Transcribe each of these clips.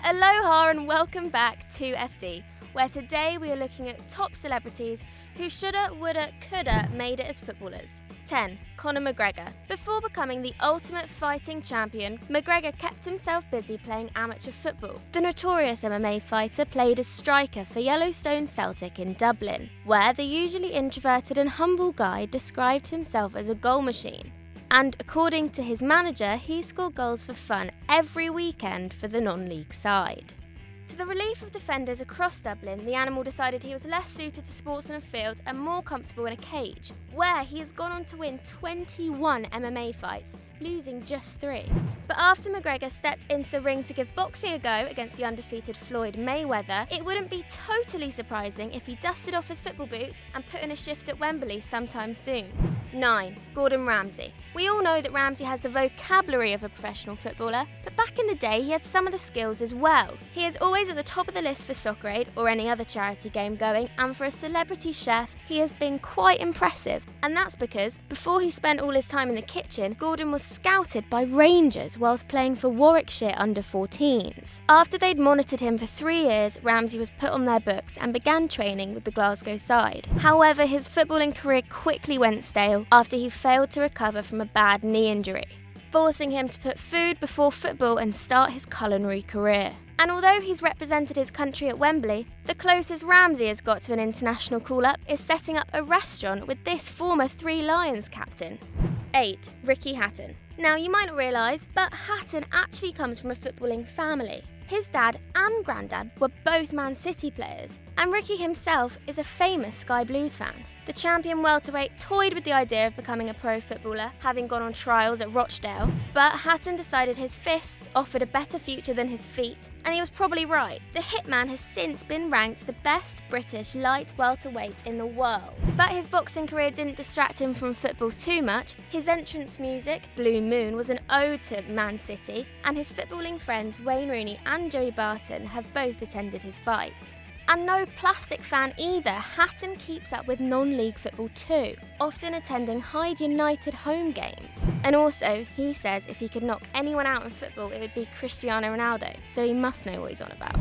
Aloha and welcome back to FD, where today we are looking at top celebrities who shoulda, woulda, coulda made it as footballers. 10. Conor McGregor. Before becoming the ultimate fighting champion, McGregor kept himself busy playing amateur football. The notorious MMA fighter played as striker for Yellowstone Celtic in Dublin, where the usually introverted and humble guy described himself as a goal machine. And according to his manager, he scored goals for fun every weekend for the non-league side. To the relief of defenders across Dublin, the animal decided he was less suited to sports on a field and more comfortable in a cage, where he has gone on to win 21 MMA fights, losing just 3. But after McGregor stepped into the ring to give boxing a go against the undefeated Floyd Mayweather, it wouldn't be totally surprising if he dusted off his football boots and put in a shift at Wembley sometime soon. 9. Gordon Ramsay. We all know that Ramsay has the vocabulary of a professional footballer, but back in the day he had some of the skills as well. He is always at the top of the list for Soccer Aid or any other charity game going, and for a celebrity chef, he has been quite impressive. And that's because, before he spent all his time in the kitchen, Gordon was scouted by Rangers whilst playing for Warwickshire under-14s. After they'd monitored him for 3 years, Ramsay was put on their books and began training with the Glasgow side. However, his footballing career quickly went stale after he failed to recover from a bad knee injury, forcing him to put food before football and start his culinary career. And although he's represented his country at Wembley, the closest Ramsay has got to an international call-up is setting up a restaurant with this former Three Lions captain. 8. Ricky Hatton. Now you might not realise, but Hatton actually comes from a footballing family. His dad and granddad were both Man City players, and Ricky himself is a famous Sky Blues fan. The champion welterweight toyed with the idea of becoming a pro footballer, having gone on trials at Rochdale, but Hatton decided his fists offered a better future than his feet, and he was probably right. The hitman has since been ranked the best British light welterweight in the world. But his boxing career didn't distract him from football too much. His entrance music, Blue Moon, was an ode to Man City, and his footballing friends Wayne Rooney and Joey Barton have both attended his fights. And no plastic fan either, Hatton keeps up with non-league football too, often attending Hyde United home games. And also, he says if he could knock anyone out in football, it would be Cristiano Ronaldo, so he must know what he's on about.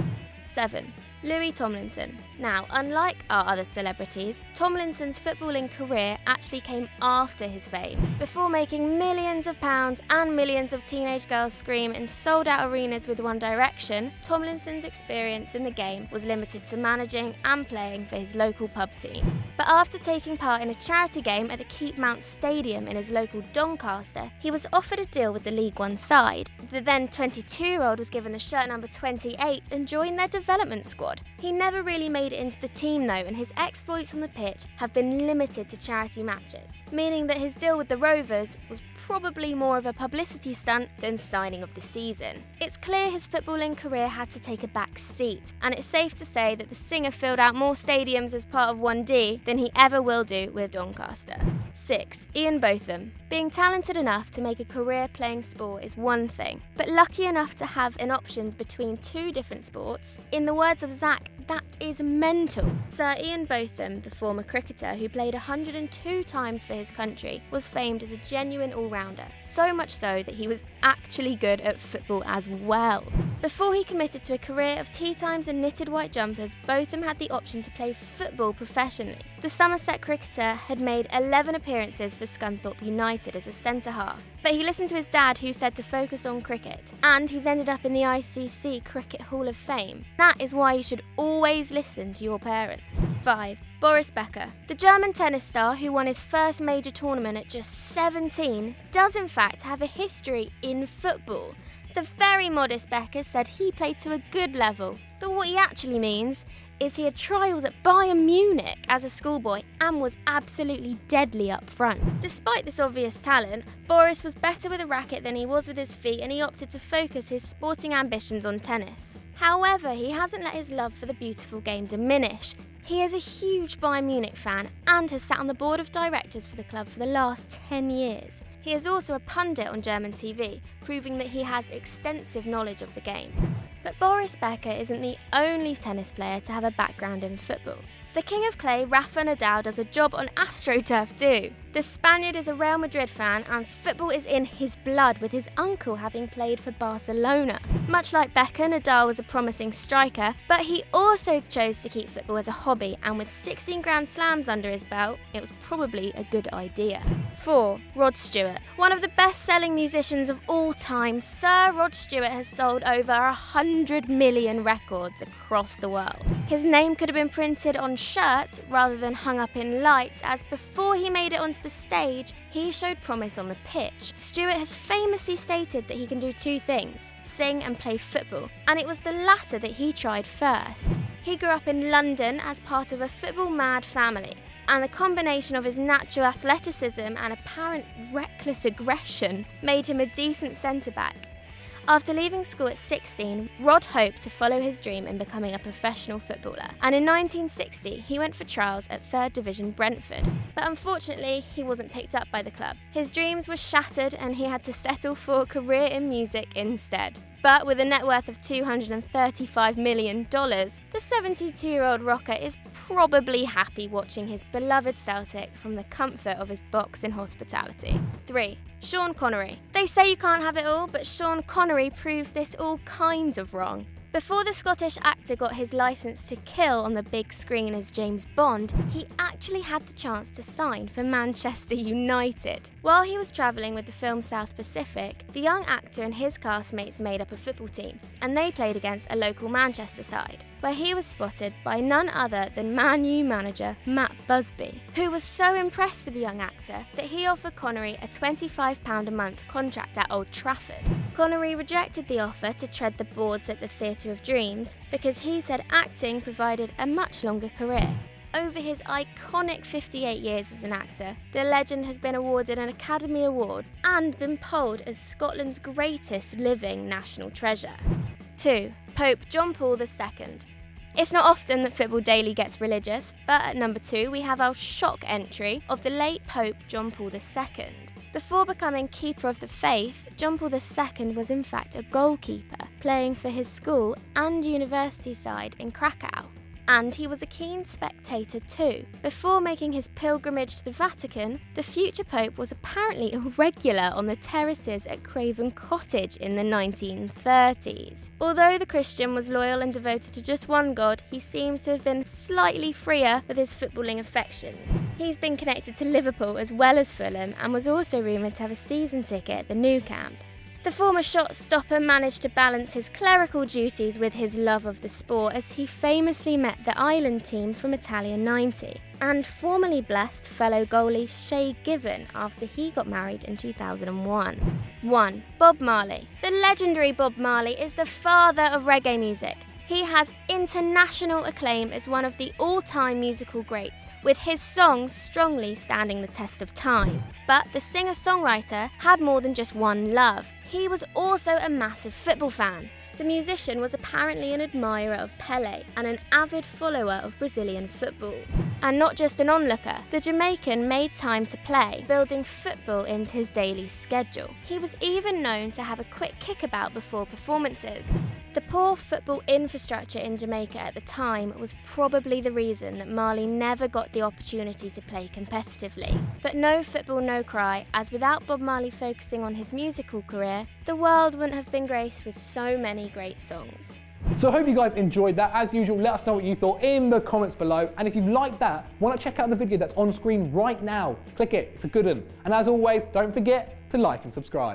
7. Louis Tomlinson. Now, unlike our other celebrities, Tomlinson's footballing career actually came after his fame. Before making millions of pounds and millions of teenage girls scream in sold-out arenas with One Direction, Tomlinson's experience in the game was limited to managing and playing for his local pub team. But after taking part in a charity game at the Keep Mount Stadium in his local Doncaster, he was offered a deal with the League One side. The then 22-year-old was given the shirt number 28 and joined their development squad. He never really made it into the team though, and his exploits on the pitch have been limited to charity matches, meaning that his deal with the Rovers was probably more of a publicity stunt than signing of the season. It's clear his footballing career had to take a back seat, and it's safe to say that the singer filled out more stadiums as part of 1D than he ever will do with Doncaster. 6. Ian Botham. Being talented enough to make a career playing sport is one thing, but lucky enough to have an option between 2 different sports, in the words of Zach, that is mental. Sir Ian Botham, the former cricketer who played 102 times for his country, was famed as a genuine all-rounder, so much so that he was actually good at football as well. Before he committed to a career of tea times and knitted white jumpers, Botham had the option to play football professionally. The Somerset cricketer had made 11 appearances for Scunthorpe United as a centre-half, but he listened to his dad who said to focus on cricket, and he's ended up in the ICC Cricket Hall of Fame. That is why you should always listen to your parents. 5. Boris Becker. The German tennis star who won his first major tournament at just 17 does in fact have a history in football. The very modest Becker said he played to a good level, but what he actually means is he had trials at Bayern Munich as a schoolboy and was absolutely deadly up front. Despite this obvious talent, Boris was better with a racket than he was with his feet, and he opted to focus his sporting ambitions on tennis. However, he hasn't let his love for the beautiful game diminish. He is a huge Bayern Munich fan and has sat on the board of directors for the club for the last 10 years. He is also a pundit on German TV, proving that he has extensive knowledge of the game. But Boris Becker isn't the only tennis player to have a background in football. The King of Clay, Rafa Nadal, does a job on AstroTurf too. The Spaniard is a Real Madrid fan and football is in his blood, with his uncle having played for Barcelona. Much like Beckham, Nadal was a promising striker, but he also chose to keep football as a hobby, and with 16 Grand Slams under his belt, it was probably a good idea. 4. Rod Stewart. One of the best-selling musicians of all time, Sir Rod Stewart has sold over 100 million records across the world. His name could have been printed on shirts rather than hung up in lights, as before he made it onto the stage, he showed promise on the pitch. Stewart has famously stated that he can do two things: sing and play football, and it was the latter that he tried first. He grew up in London as part of a football-mad family, and the combination of his natural athleticism and apparent reckless aggression made him a decent centre-back. After leaving school at 16, Rod hoped to follow his dream in becoming a professional footballer, and in 1960 he went for trials at 3rd Division Brentford, but unfortunately he wasn't picked up by the club. His dreams were shattered and he had to settle for a career in music instead. But with a net worth of $235 million, the 72-year-old rocker is probably happy watching his beloved Celtic from the comfort of his box in hospitality. 3. Sean Connery. They say you can't have it all, but Sean Connery proves this all kinds of wrong. Before the Scottish actor got his licence to kill on the big screen as James Bond, he actually had the chance to sign for Manchester United. While he was travelling with the film South Pacific, the young actor and his castmates made up a football team, and they played against a local Manchester side, where he was spotted by none other than Man U manager Matt Busby, who was so impressed with the young actor that he offered Connery a £25 a month contract at Old Trafford. Connery rejected the offer to tread the boards at the Theatre of Dreams because he said acting provided a much longer career. Over his iconic 58 years as an actor, the legend has been awarded an Academy Award and been polled as Scotland's greatest living national treasure. 2. Pope John Paul II. It's not often that Football Daily gets religious, but at number 2 we have our shock entry of the late Pope John Paul II. Before becoming Keeper of the Faith, John Paul II was in fact a goalkeeper, playing for his school and university side in Krakow. And he was a keen spectator too. Before making his pilgrimage to the Vatican, the future Pope was apparently a regular on the terraces at Craven Cottage in the 1930s. Although the Christian was loyal and devoted to just one god, he seems to have been slightly freer with his footballing affections. He's been connected to Liverpool as well as Fulham, and was also rumoured to have a season ticket at the Nou Camp. The former shot stopper managed to balance his clerical duties with his love of the sport, as he famously met the Ireland team from Italia 90, and formally blessed fellow goalie Shay Given after he got married in 2001. 1. Bob Marley. The legendary Bob Marley is the father of reggae music. He has international acclaim as one of the all-time musical greats, with his songs strongly standing the test of time. But the singer-songwriter had more than just one love. He was also a massive football fan. The musician was apparently an admirer of Pelé and an avid follower of Brazilian football. And not just an onlooker, the Jamaican made time to play, building football into his daily schedule. He was even known to have a quick kickabout before performances. The poor football infrastructure in Jamaica at the time was probably the reason that Marley never got the opportunity to play competitively. But no football, no cry, as without Bob Marley focusing on his musical career, the world wouldn't have been graced with so many great songs. So I hope you guys enjoyed that. As usual, let us know what you thought in the comments below. And if you liked that, why not check out the video that's on screen right now? Click it, it's a good one. And as always, don't forget to like and subscribe.